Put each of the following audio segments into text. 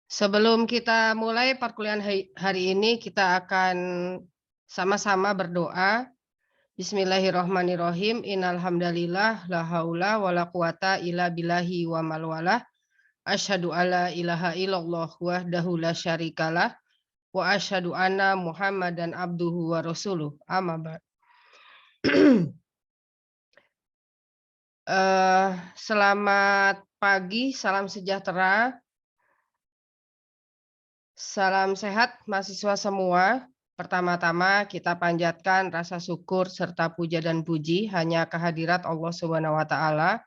Sebelum kita mulai perkuliahan hari ini, kita akan sama-sama berdoa. Bismillahirrahmanirrahim. Innal hamdalillah la haula wala quwata illa billahi wa mal walah. Asyhadu alla ilaha illallah wahdahu la syarikalah wa asyhadu anna Muhammadan abduhu wa rasuluh. Amma ba'd. Selamat pagi, salam sejahtera. Salam sehat mahasiswa semua. Pertama-tama kita panjatkan rasa syukur serta puja dan puji hanya kehadirat Allah Subhanahu wa taala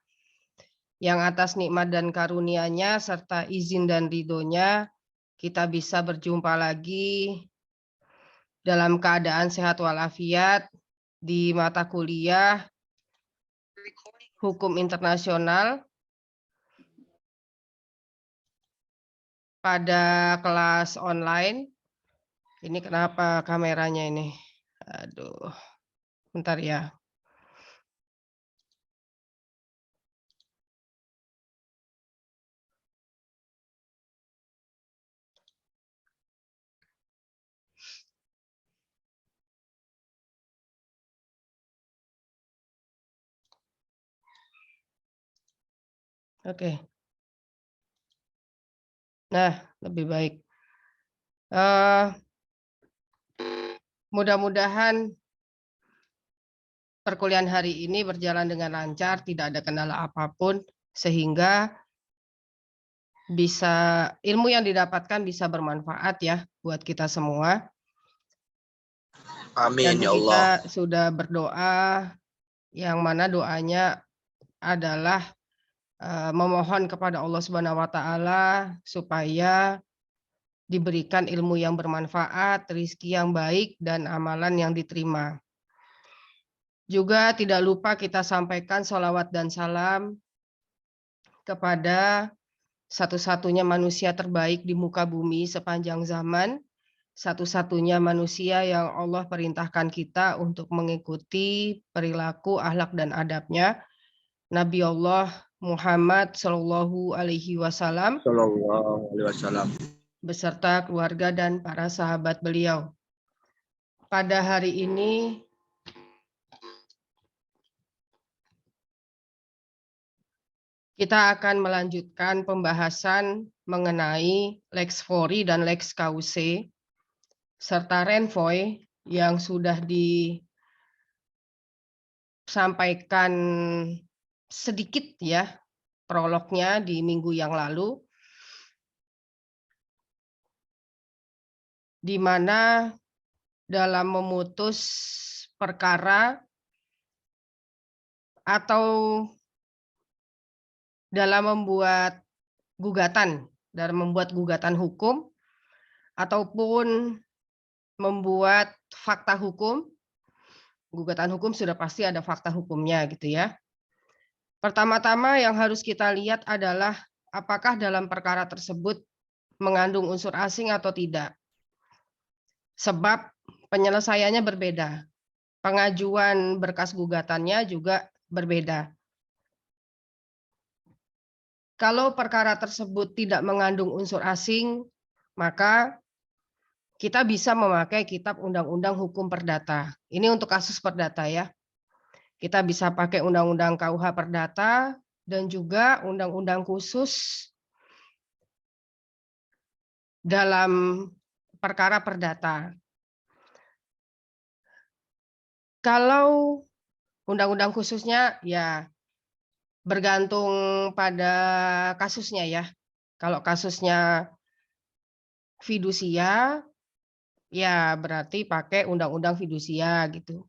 yang atas nikmat dan karunia-Nya serta izin dan ridhonya kita bisa berjumpa lagi dalam keadaan sehat walafiat di mata kuliah Hukum Internasional pada kelas online. Ini kenapa kameranya ini? Aduh, bentar ya. Oke. Nah, lebih baik. Mudah-mudahan perkuliahan hari ini berjalan dengan lancar, tidak ada kendala apapun, sehingga ilmu yang didapatkan bisa bermanfaat ya buat kita semua. Amin Dan ya Allah. kita sudah berdoa, yang mana doanya adalah memohon kepada Allah Subhanahu wa taala supaya diberikan ilmu yang bermanfaat, rezeki yang baik, dan amalan yang diterima. Juga tidak lupa kita sampaikan sholawat dan salam kepada satu-satunya manusia terbaik di muka bumi sepanjang zaman, satu-satunya manusia yang Allah perintahkan kita untuk mengikuti perilaku, akhlak, dan adabnya, Nabi Allah Muhammad Shallallahu Alaihi Wasallam beserta keluarga dan para sahabat beliau. Pada hari ini kita akan melanjutkan pembahasan mengenai Lex Fori dan Lex Cause serta Renvoy yang sudah disampaikan sedikit ya prolognya di minggu yang lalu, di mana dalam memutus perkara atau dalam membuat gugatan hukum ataupun membuat fakta hukum, gugatan hukum sudah pasti ada fakta hukumnya gitu ya. Pertama-tama yang harus kita lihat adalah apakah dalam perkara tersebut mengandung unsur asing atau tidak. Sebab penyelesaiannya berbeda. Pengajuan berkas gugatannya juga berbeda. Kalau perkara tersebut tidak mengandung unsur asing, maka kita bisa memakai kitab Undang-Undang Hukum Perdata. Ini untuk kasus perdata ya. Kita bisa pakai Undang-Undang KUH Perdata dan juga Undang-Undang khusus dalam perkara perdata. Kalau Undang-Undang khususnya ya bergantung pada kasusnya ya. Kalau kasusnya fidusia, ya berarti pakai Undang-Undang fidusia gitu.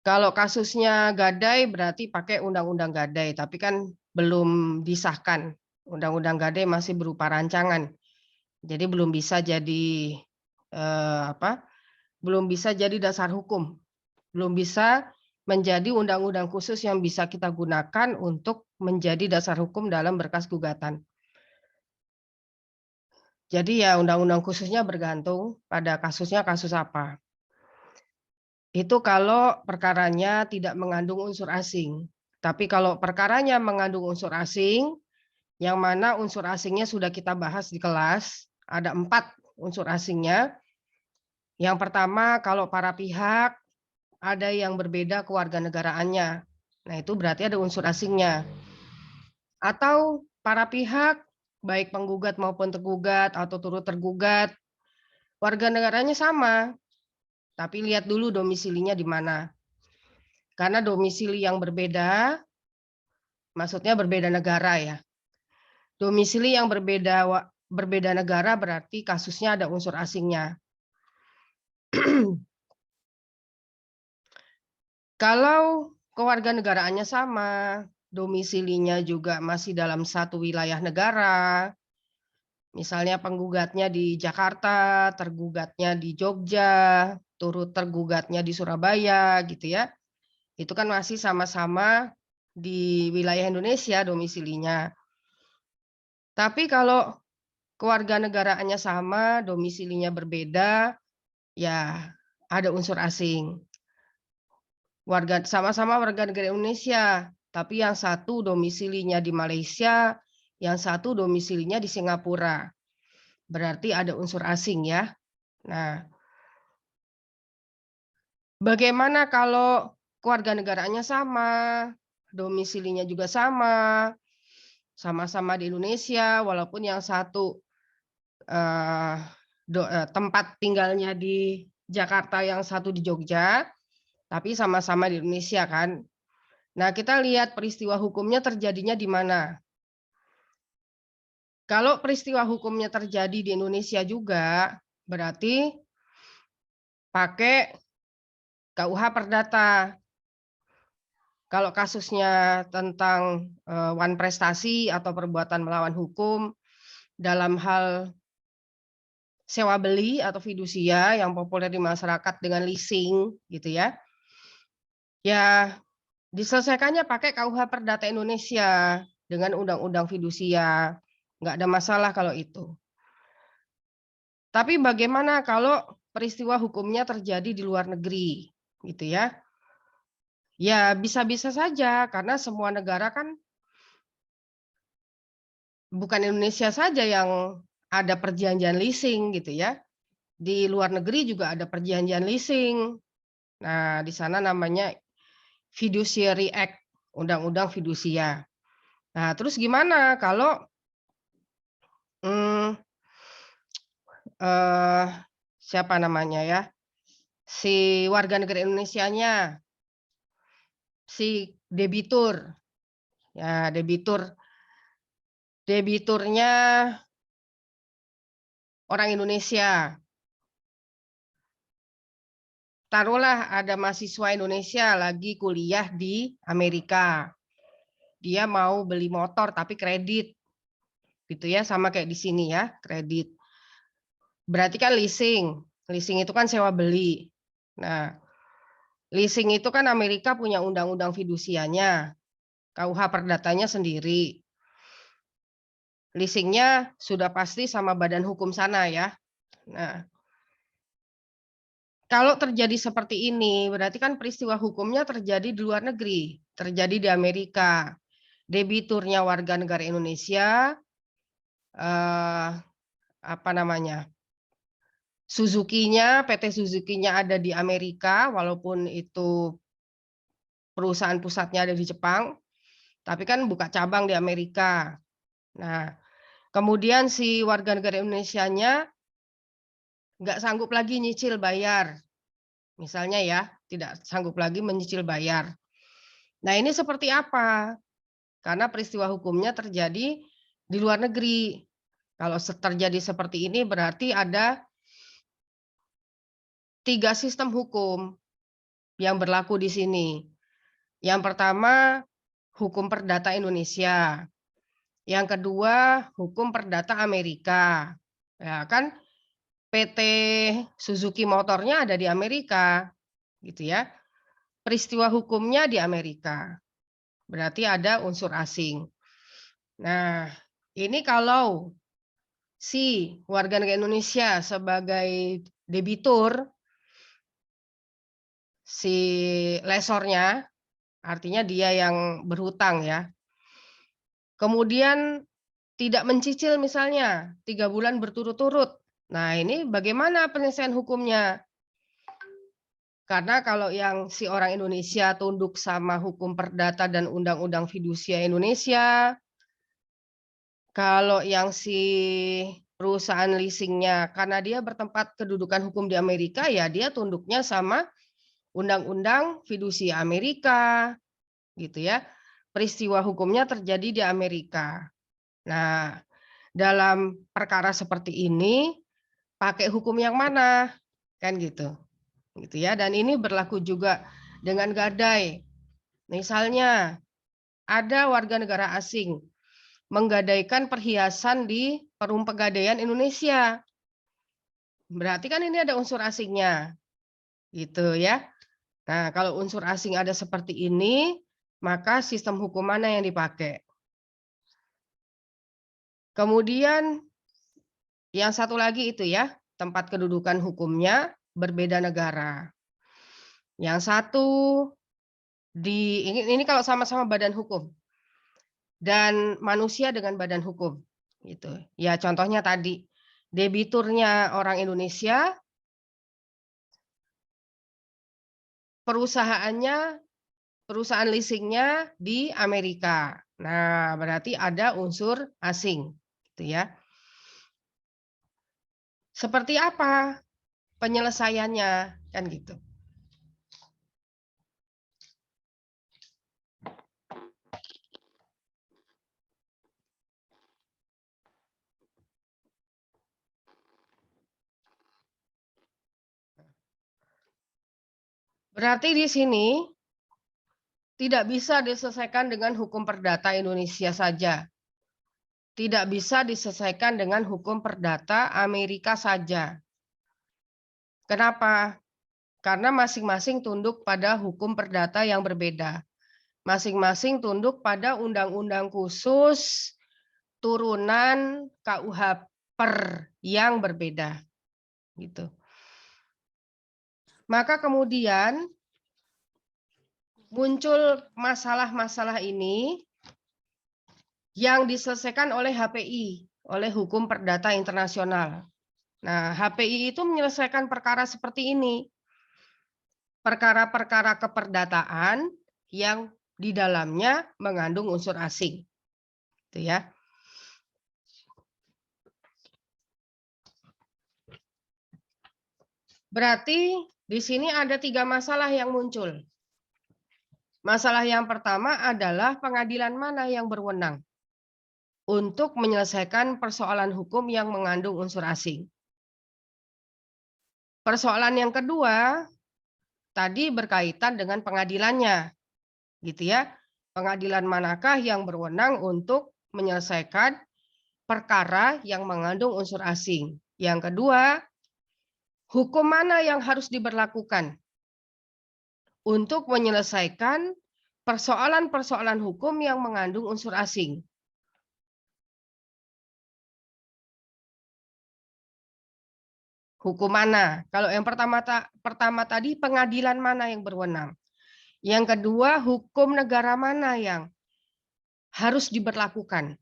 Kalau kasusnya gadai berarti pakai Undang-Undang gadai, tapi kan belum disahkan. Undang-Undang gadai masih berupa rancangan. Jadi belum bisa jadi belum bisa jadi dasar hukum. Belum bisa menjadi undang-undang khusus yang bisa kita gunakan untuk menjadi dasar hukum dalam berkas gugatan. Jadi ya undang-undang khususnya bergantung pada kasusnya kasus apa. Itu kalau perkaranya tidak mengandung unsur asing. Tapi kalau perkaranya mengandung unsur asing, yang mana unsur asingnya sudah kita bahas di kelas. Ada 4 unsur asingnya. Yang pertama, kalau para pihak ada yang berbeda kewarganegaraannya. Nah, itu berarti ada unsur asingnya. Atau para pihak, baik penggugat maupun tergugat atau turut tergugat, warga negaranya sama, tapi lihat dulu domisilinya di mana. Karena domisili yang berbeda, maksudnya berbeda negara ya. Domisili yang berbeda negara berarti kasusnya ada unsur asingnya. Kalau kewarganegaraannya sama, domisilinya juga masih dalam satu wilayah negara, misalnya penggugatnya di Jakarta, tergugatnya di Jogja, turut tergugatnya di Surabaya, gitu ya. Itu kan masih sama-sama di wilayah Indonesia domisilinya. Tapi kalau kewarganegaraannya sama, domisilinya berbeda, ya ada unsur asing. Sama-sama warga negara Indonesia, tapi yang satu domisilinya di Malaysia, yang satu domisilinya di Singapura. Berarti ada unsur asing ya. Nah, bagaimana kalau kewarganegaraannya sama, domisilinya juga sama, sama-sama di Indonesia, walaupun yang satu tempat tinggalnya di Jakarta, yang satu di Jogja, tapi sama-sama di Indonesia kan. Nah, kita lihat peristiwa hukumnya terjadinya di mana. Kalau peristiwa hukumnya terjadi di Indonesia juga, berarti pakai KUH Perdata. Kalau kasusnya tentang wan prestasi atau perbuatan melawan hukum dalam hal sewa beli atau fidusia yang populer di masyarakat dengan leasing gitu ya. Ya, diselesaikannya pakai KUH Perdata Indonesia dengan undang-undang fidusia. Nggak ada masalah kalau itu. Tapi bagaimana kalau peristiwa hukumnya terjadi di luar negeri, gitu ya? Ya bisa-bisa saja karena semua negara kan bukan Indonesia saja yang ada perjanjian leasing gitu ya. Di luar negeri juga ada perjanjian leasing. Nah, di sana namanya Fiduciary Act, Undang-Undang Fidusia. Nah, terus gimana kalau hmm, siapa namanya ya? Si warga negara Indonesianya, si debitur, ya debiturnya orang Indonesia. Taruhlah ada mahasiswa Indonesia lagi kuliah di Amerika. Dia mau beli motor tapi kredit. Gitu ya, sama kayak di sini ya, kredit. Berarti kan leasing. Leasing itu kan sewa beli. Nah, leasing itu kan Amerika punya undang-undang fidusianya. KUH Perdatanya sendiri. Leasingnya sudah pasti sama badan hukum sana ya. Nah, kalau terjadi seperti ini, berarti kan peristiwa hukumnya terjadi di luar negeri, terjadi di Amerika. Debiturnya warga negara Indonesia, apa namanya, Suzuki-nya, PT Suzuki-nya ada di Amerika, walaupun itu perusahaan pusatnya ada di Jepang, tapi kan buka cabang di Amerika. Nah, kemudian si warga negara Indonesia-nya nggak sanggup lagi nyicil bayar, misalnya ya, tidak sanggup lagi menyicil bayar. Nah, ini seperti apa? Karena peristiwa hukumnya terjadi di luar negeri. Kalau terjadi seperti ini berarti ada 3 sistem hukum yang berlaku di sini. Yang pertama, hukum perdata Indonesia. Yang kedua, hukum perdata Amerika. Ya kan PT Suzuki motornya ada di Amerika, gitu ya. Peristiwa hukumnya di Amerika. Berarti ada unsur asing. Nah, ini kalau si warga negara Indonesia sebagai debitur, si lesornya, artinya dia yang berhutang ya. Kemudian tidak mencicil misalnya 3 bulan berturut-turut. Nah, ini bagaimana penyelesaian hukumnya? Karena kalau yang si orang Indonesia tunduk sama hukum perdata dan undang-undang fidusia Indonesia, kalau yang si perusahaan leasingnya karena dia bertempat kedudukan hukum di Amerika, ya dia tunduknya sama undang-undang fidusia Amerika, gitu ya. Peristiwa hukumnya terjadi di Amerika. Nah, dalam perkara seperti ini pakai hukum yang mana? Kan gitu. Gitu ya. Dan ini berlaku juga dengan gadai. Misalnya ada warga negara asing menggadaikan perhiasan di Perum Pegadaian Indonesia. Berarti kan ini ada unsur asingnya. Gitu ya. Nah, kalau unsur asing ada seperti ini, maka sistem hukum mana yang dipakai? Kemudian yang satu lagi itu ya, tempat kedudukan hukumnya berbeda negara. Yang satu ini kalau sama-sama badan hukum dan manusia dengan badan hukum gitu. Ya contohnya tadi debiturnya orang Indonesia, perusahaan leasingnya di Amerika. Nah, berarti ada unsur asing gitu ya. Seperti apa penyelesaiannya kan gitu. Berarti di sini tidak bisa diselesaikan dengan hukum perdata Indonesia saja. Tidak bisa diselesaikan dengan hukum perdata Amerika saja. Kenapa? Karena masing-masing tunduk pada hukum perdata yang berbeda. Masing-masing tunduk pada undang-undang khusus turunan KUH per yang berbeda. Gitu. Maka kemudian muncul masalah-masalah ini yang diselesaikan oleh HPI, oleh Hukum Perdata Internasional. Nah, HPI itu menyelesaikan perkara seperti ini. Perkara-perkara keperdataan yang di dalamnya mengandung unsur asing. Itu ya. Berarti di sini ada 3 masalah yang muncul. Masalah yang pertama adalah pengadilan mana yang berwenang untuk menyelesaikan persoalan hukum yang mengandung unsur asing. Persoalan yang kedua tadi berkaitan dengan pengadilannya, gitu ya. Pengadilan manakah yang berwenang untuk menyelesaikan perkara yang mengandung unsur asing? Yang kedua, hukum mana yang harus diberlakukan untuk menyelesaikan persoalan-persoalan hukum yang mengandung unsur asing? Hukum mana? Kalau yang pertama tadi pengadilan mana yang berwenang? Yang kedua, hukum negara mana yang harus diberlakukan?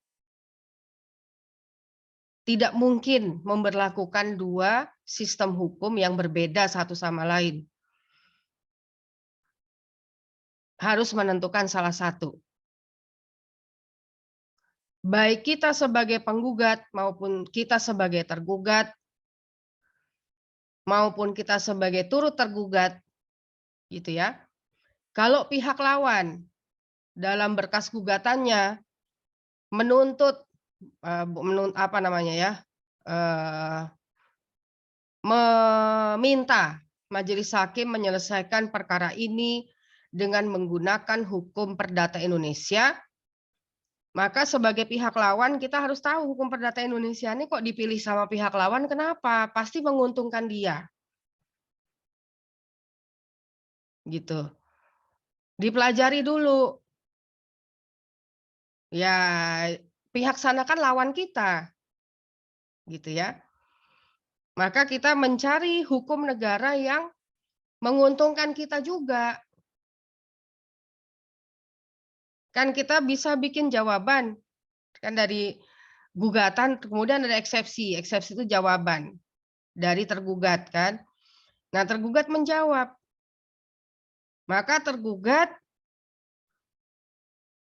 Tidak mungkin memberlakukan 2 sistem hukum yang berbeda satu sama lain. Harus menentukan salah satu. Baik kita sebagai penggugat maupun kita sebagai tergugat, maupun kita sebagai turut tergugat, gitu ya. Kalau pihak lawan dalam berkas gugatannya menuntut meminta majelis hakim menyelesaikan perkara ini dengan menggunakan hukum perdata Indonesia, maka sebagai pihak lawan kita harus tahu hukum perdata Indonesia ini kok dipilih sama pihak lawan, kenapa? Pasti menguntungkan dia. Gitu. Dipelajari dulu. Ya, pihak sana kan lawan kita. Gitu ya. Maka kita mencari hukum negara yang menguntungkan kita juga. Kan kita bisa bikin jawaban kan dari gugatan, kemudian ada eksepsi. Eksepsi itu jawaban dari tergugat kan. Nah, tergugat menjawab. Maka tergugat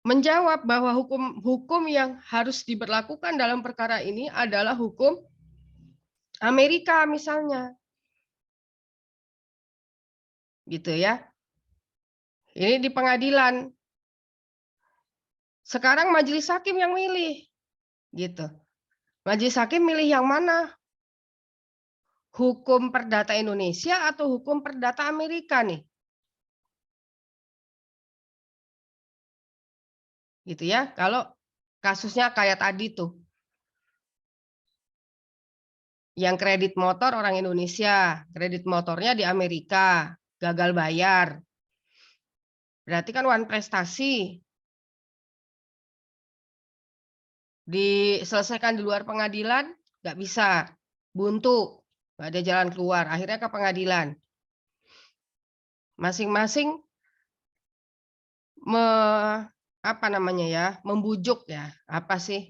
menjawab bahwa hukum yang harus diberlakukan dalam perkara ini adalah hukum Amerika misalnya. Gitu ya. Ini di pengadilan. Sekarang majelis hakim yang milih. Gitu. Majelis hakim milih yang mana? Hukum perdata Indonesia atau hukum perdata Amerika nih? Gitu ya. Kalau kasusnya kayak tadi tuh. Yang kredit motor orang Indonesia, kredit motornya di Amerika, gagal bayar. Berarti kan one prestasi. Diselesaikan di luar pengadilan, nggak bisa. Buntu, nggak ada jalan keluar. Akhirnya ke pengadilan. Masing-masing membujuk ya,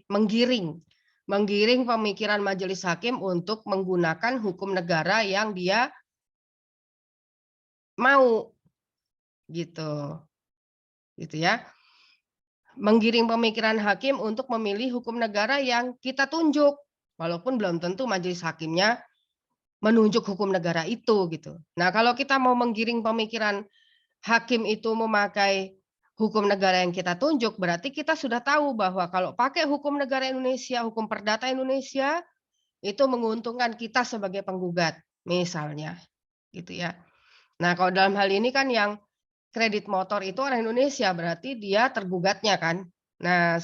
menggiring pemikiran majelis hakim untuk menggunakan hukum negara yang dia mau, gitu ya. Menggiring pemikiran hakim untuk memilih hukum negara yang kita tunjuk, walaupun belum tentu majelis hakimnya menunjuk hukum negara itu, gitu. Nah, kalau kita mau menggiring pemikiran hakim itu memakai hukum negara yang kita tunjuk, berarti kita sudah tahu bahwa kalau pakai hukum negara Indonesia, hukum perdata Indonesia, itu menguntungkan kita sebagai penggugat, misalnya. Gitu ya. Nah, kalau dalam hal ini kan yang kredit motor itu orang Indonesia, berarti dia tergugatnya kan. Nah,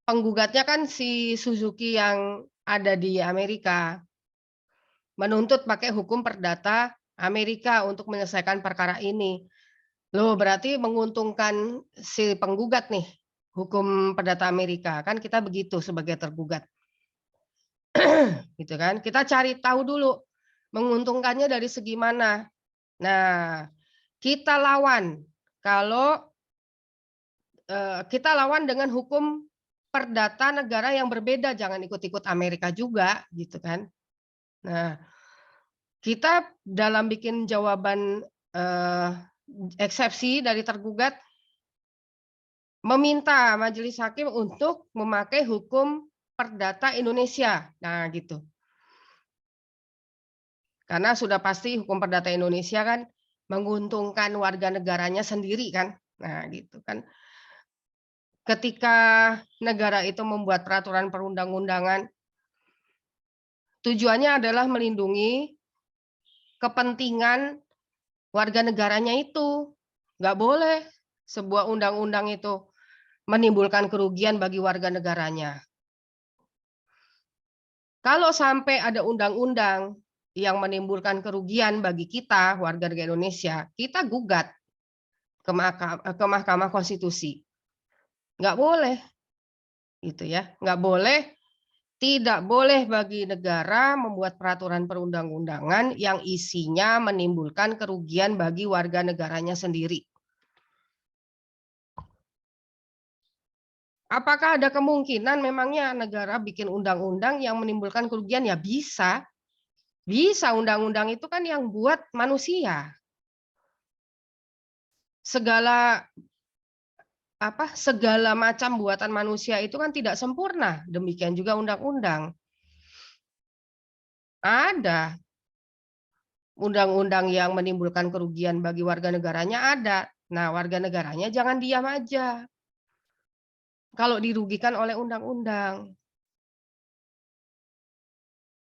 penggugatnya kan si Suzuki yang ada di Amerika, menuntut pakai hukum perdata Amerika untuk menyelesaikan perkara ini. Loh, berarti menguntungkan si penggugat nih, hukum perdata Amerika. Kan kita begitu sebagai tergugat. Gitu kan. Kita cari tahu dulu menguntungkannya dari segi mana. Nah, kita lawan. Kalau kita lawan dengan hukum perdata negara yang berbeda, jangan ikut-ikut Amerika juga, gitu kan. Nah, kita dalam bikin jawaban eksepsi dari tergugat meminta majelis hakim untuk memakai hukum perdata Indonesia. Nah, gitu. Karena sudah pasti hukum perdata Indonesia kan menguntungkan warga negaranya sendiri kan. Nah, gitu kan. Ketika negara itu membuat peraturan perundang-undangan, tujuannya adalah melindungi kepentingan warga negaranya itu. Nggak boleh sebuah undang-undang itu menimbulkan kerugian bagi warga negaranya. Kalau sampai ada undang-undang yang menimbulkan kerugian bagi kita, warga negara Indonesia, kita gugat ke Mahkamah Konstitusi. Nggak boleh. Gitu ya. Nggak boleh, tidak boleh bagi negara membuat peraturan perundang-undangan yang isinya menimbulkan kerugian bagi warga negaranya sendiri. Apakah ada kemungkinan memangnya negara bikin undang-undang yang menimbulkan kerugian? Ya bisa. Bisa, undang-undang itu kan yang buat manusia. Segala macam buatan manusia itu kan tidak sempurna. Demikian juga undang-undang. Ada undang-undang yang menimbulkan kerugian bagi warga negaranya, ada. Nah, warga negaranya jangan diam aja kalau dirugikan oleh undang-undang.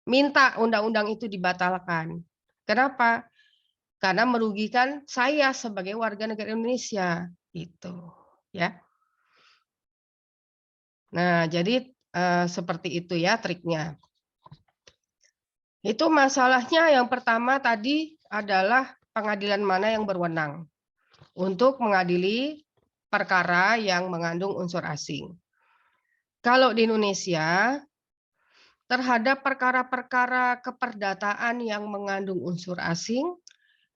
Minta undang-undang itu dibatalkan. Kenapa? Karena merugikan saya sebagai warga negara Indonesia. Itu, ya. Nah, jadi seperti itu ya triknya. Itu masalahnya yang pertama tadi adalah pengadilan mana yang berwenang untuk mengadili perkara yang mengandung unsur asing. Kalau di Indonesia, terhadap perkara-perkara keperdataan yang mengandung unsur asing,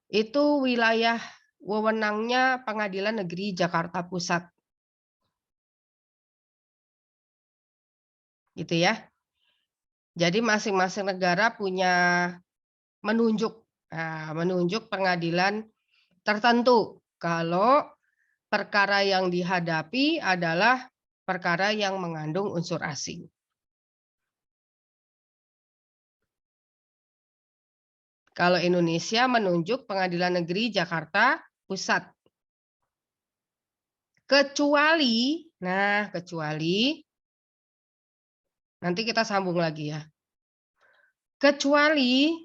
itu wilayah wewenangnya Pengadilan Negeri Jakarta Pusat. gitu ya. Jadi masing-masing negara punya menunjuk pengadilan tertentu kalau perkara yang dihadapi adalah perkara yang mengandung unsur asing. Kalau Indonesia menunjuk Pengadilan Negeri Jakarta Pusat. Kecuali nanti kita sambung lagi ya. Kecuali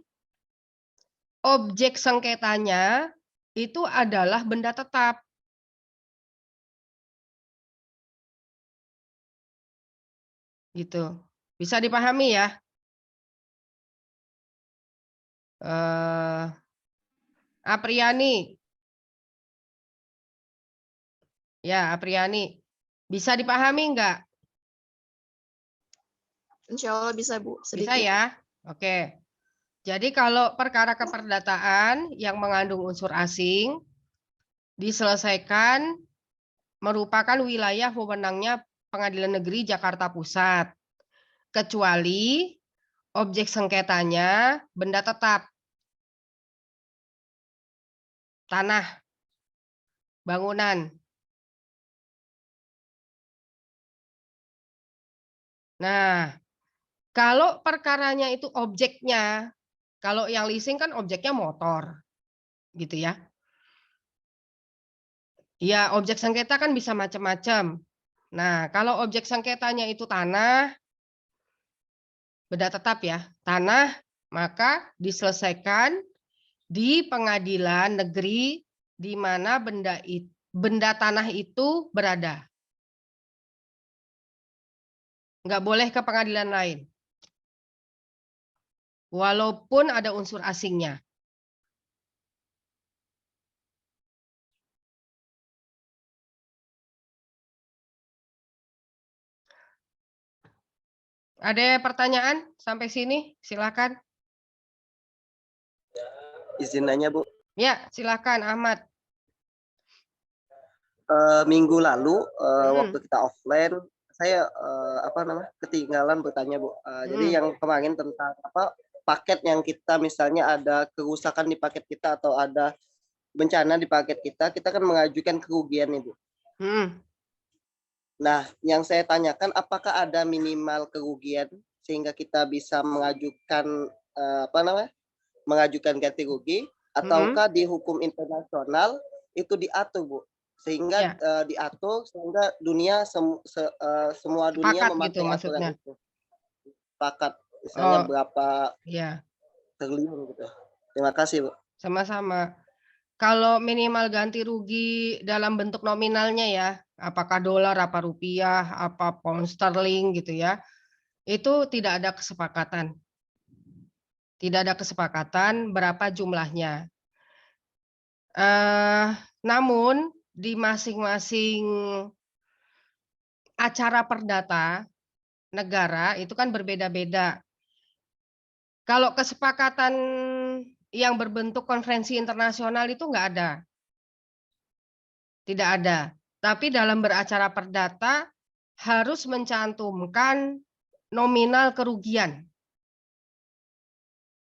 objek sengketanya itu adalah benda tetap. Gitu. Bisa dipahami ya? Apriani. Ya, Apriani. Bisa dipahami enggak? Insya Allah bisa, Bu. Bisa Sedikit. ya? Oke. Jadi kalau perkara keperdataan yang mengandung unsur asing diselesaikan merupakan wilayah wewenangnya Pengadilan Negeri Jakarta Pusat. Kecuali objek sengketanya benda tetap. Tanah, bangunan. Nah, kalau perkaranya itu objeknya, kalau yang leasing kan objeknya motor, gitu ya. Ya, objek sengketa kan bisa macam-macam. Nah, kalau objek sengketanya itu tanah, benda tetap ya, tanah, maka diselesaikan di pengadilan negeri di mana benda tanah itu berada. Nggak boleh ke pengadilan lain. Walaupun ada unsur asingnya. Ada pertanyaan sampai sini? Silakan. Izin nanya, Bu. Ya, silakan Ahmad. Minggu lalu waktu kita offline, saya ketinggalan bertanya, Bu. Jadi yang kemarin tentang paket yang kita misalnya ada kerusakan di paket kita atau ada bencana di paket kita kan mengajukan kerugian nih, Bu. Nah, yang saya tanyakan apakah ada minimal kerugian sehingga kita bisa mengajukan mengajukan ganti rugi ataukah di hukum internasional itu diatur, Bu, sehingga diatur sehingga dunia semua dunia Sepakat memakai gitu aturan maksudnya. itu. Sepakat misalnya berapa ya triliun gitu. Terima kasih, Bu. Sama-sama. Kalau minimal ganti rugi dalam bentuk nominalnya ya, apakah dolar, apa rupiah, apa pound sterling gitu ya, itu tidak ada kesepakatan. Tidak ada kesepakatan berapa jumlahnya. Namun di masing-masing acara perdata negara itu kan berbeda-beda. Kalau kesepakatan yang berbentuk konferensi internasional itu nggak ada. Tidak ada. Tapi dalam beracara perdata harus mencantumkan nominal kerugian.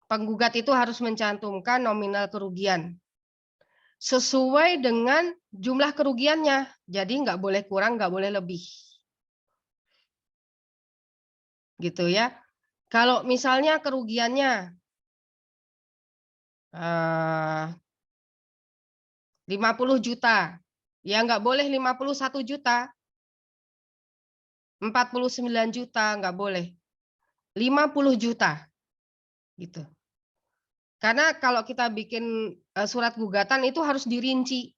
Penggugat itu harus mencantumkan nominal kerugian sesuai dengan jumlah kerugiannya. Jadi nggak boleh kurang, nggak boleh lebih. Gitu ya. Kalau misalnya kerugiannya 50 juta, ya nggak boleh 51 juta, 49 juta, nggak boleh. 50 juta. Gitu. Karena kalau kita bikin surat gugatan itu harus dirinci.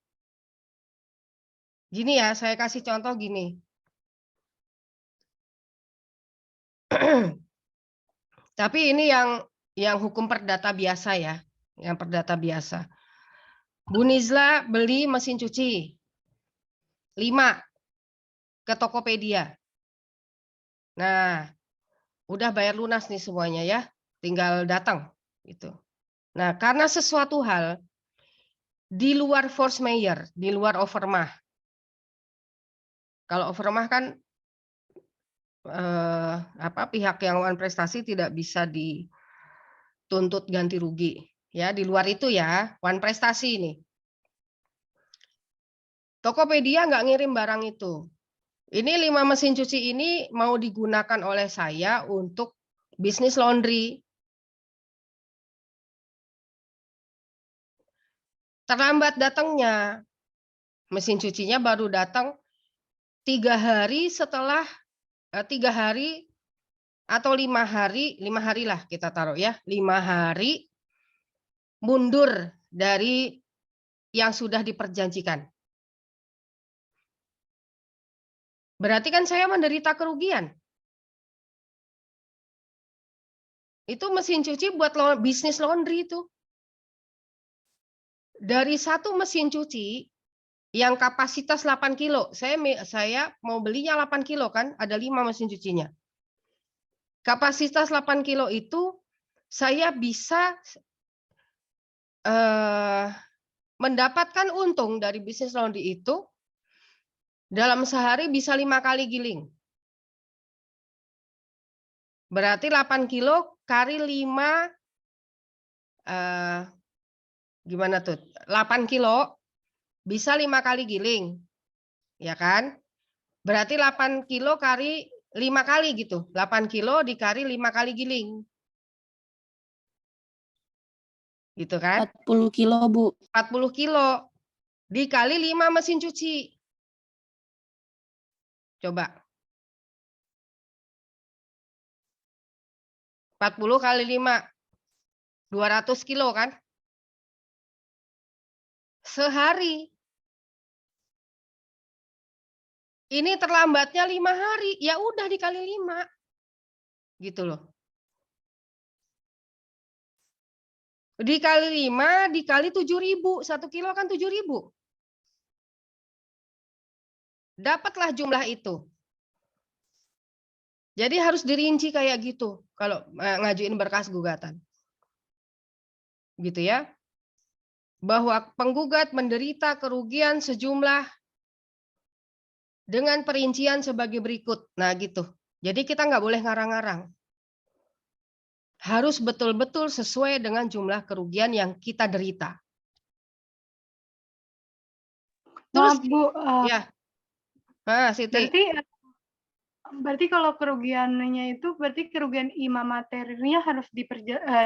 Gini ya, saya kasih contoh gini. Tapi ini yang hukum perdata biasa ya, yang perdata biasa. Bu Nizla beli mesin cuci 5 ke Tokopedia. Nah, udah bayar lunas nih semuanya ya, tinggal datang gitu. Nah, karena sesuatu hal di luar force majeure, di luar overmah. Kalau overmah kan pihak yang wan prestasi tidak bisa dituntut ganti rugi. Ya, di luar itu ya, wan prestasi ini. Tokopedia nggak ngirim barang itu. Ini 5 mesin cuci ini mau digunakan oleh saya untuk bisnis laundry. Terlambat datangnya. Mesin cucinya baru datang 3 hari setelah 3 hari atau 5 hari lah kita taruh ya, 5 hari mundur dari yang sudah diperjanjikan. Berarti kan saya menderita kerugian. Itu mesin cuci buat bisnis laundry itu. Dari satu mesin cuci yang kapasitas 8 kilo, saya mau belinya 8 kilo kan, ada 5 mesin cucinya. Kapasitas 8 kilo itu saya bisa mendapatkan untung dari bisnis laundry itu dalam sehari bisa 5 kali giling. Berarti 8 kilo kali 5, gimana tuh? 8 kilo bisa 5 kali giling. Ya kan? Berarti 8 kilo kali 5 kali gitu. 8 kilo dikali 5 kali giling. Gitu kan? 40 kilo, Bu. 40 kilo dikali 5 mesin cuci. Coba. 40 kali 5. 200 kilo kan? Sehari. Ini terlambatnya 5 hari. Ya udah dikali 5. Gitu loh. Dikali 5 dikali 7.000. 1 kilo kan 7.000. Dapatlah jumlah itu. Jadi harus dirinci kayak gitu kalau ngajuin berkas gugatan. Gitu ya. Bahwa penggugat menderita kerugian sejumlah dengan perincian sebagai berikut. Nah gitu. Jadi kita nggak boleh ngarang-ngarang. Harus betul-betul sesuai dengan jumlah kerugian yang kita derita. Terus, Maaf Bu, ya, Siti. berarti kalau kerugiannya itu berarti kerugian materialnya harus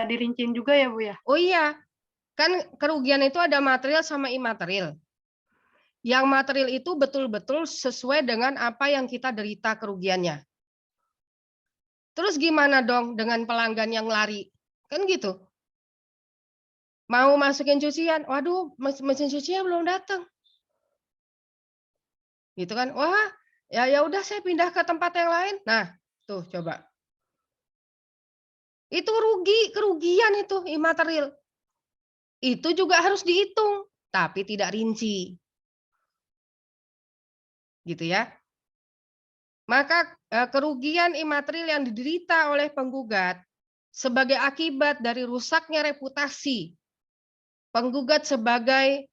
dirinciin juga ya Bu ya? Oh iya, kan kerugian itu ada material sama imaterial. Yang material itu betul-betul sesuai dengan apa yang kita derita kerugiannya. Terus gimana dong dengan pelanggan yang lari? Kan gitu. Mau masukin cucian, waduh mesin cucinya belum datang. Gitu kan. Wah, ya udah saya pindah ke tempat yang lain. Nah, tuh coba. Itu kerugian itu imaterial. Itu juga harus dihitung, tapi tidak rinci. Gitu ya. Maka kerugian imaterial yang diderita oleh penggugat sebagai akibat dari rusaknya reputasi penggugat sebagai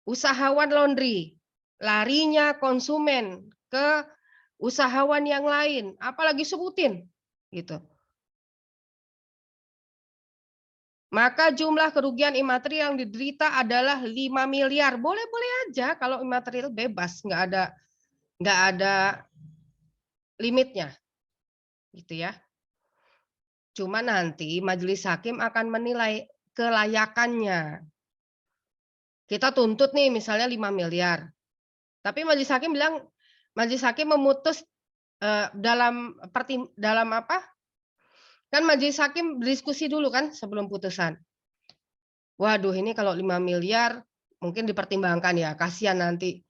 usahawan laundry, larinya konsumen ke usahawan yang lain, apalagi sebutin gitu. Maka jumlah kerugian imaterial yang diderita adalah 5 miliar. Boleh-boleh aja kalau imaterial bebas, nggak ada limitnya. Gitu ya. Cuma nanti majelis hakim akan menilai kelayakannya. Kita tuntut nih misalnya 5 miliar. Tapi majelis hakim bilang, majelis hakim memutus dalam apa? Kan majelis hakim berdiskusi dulu kan sebelum putusan. Waduh ini kalau 5 miliar mungkin dipertimbangkan ya, kasihan nanti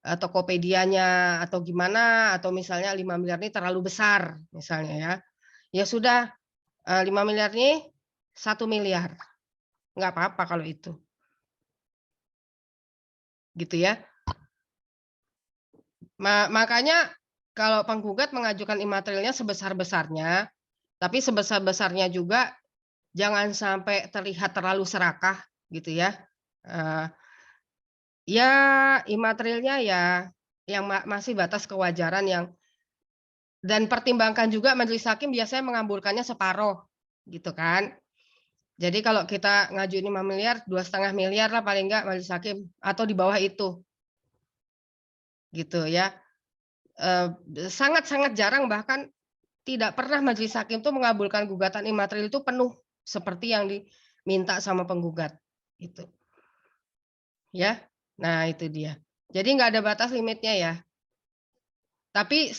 Tokopedia-nya atau gimana, atau misalnya 5 miliar ini terlalu besar misalnya ya. Ya sudah 5 miliar ini 1 miliar. Nggak apa-apa kalau itu. Gitu ya. Makanya kalau penggugat mengajukan imaterialnya sebesar-besarnya, tapi sebesar-besarnya juga jangan sampai terlihat terlalu serakah gitu ya. Ya, imaterialnya ya yang masih batas kewajaran yang Dan pertimbangkan juga majelis hakim biasanya mengabulkannya separuh, gitu kan. Jadi kalau kita ngajuin 5 miliar, 2,5 miliar lah paling enggak majelis hakim, atau di bawah itu. Gitu ya. Sangat-sangat jarang, bahkan tidak pernah majelis hakim itu mengabulkan gugatan imaterial itu penuh seperti yang diminta sama penggugat. Gitu. Ya. Nah, itu dia. Jadi nggak ada batas limitnya ya. Tapi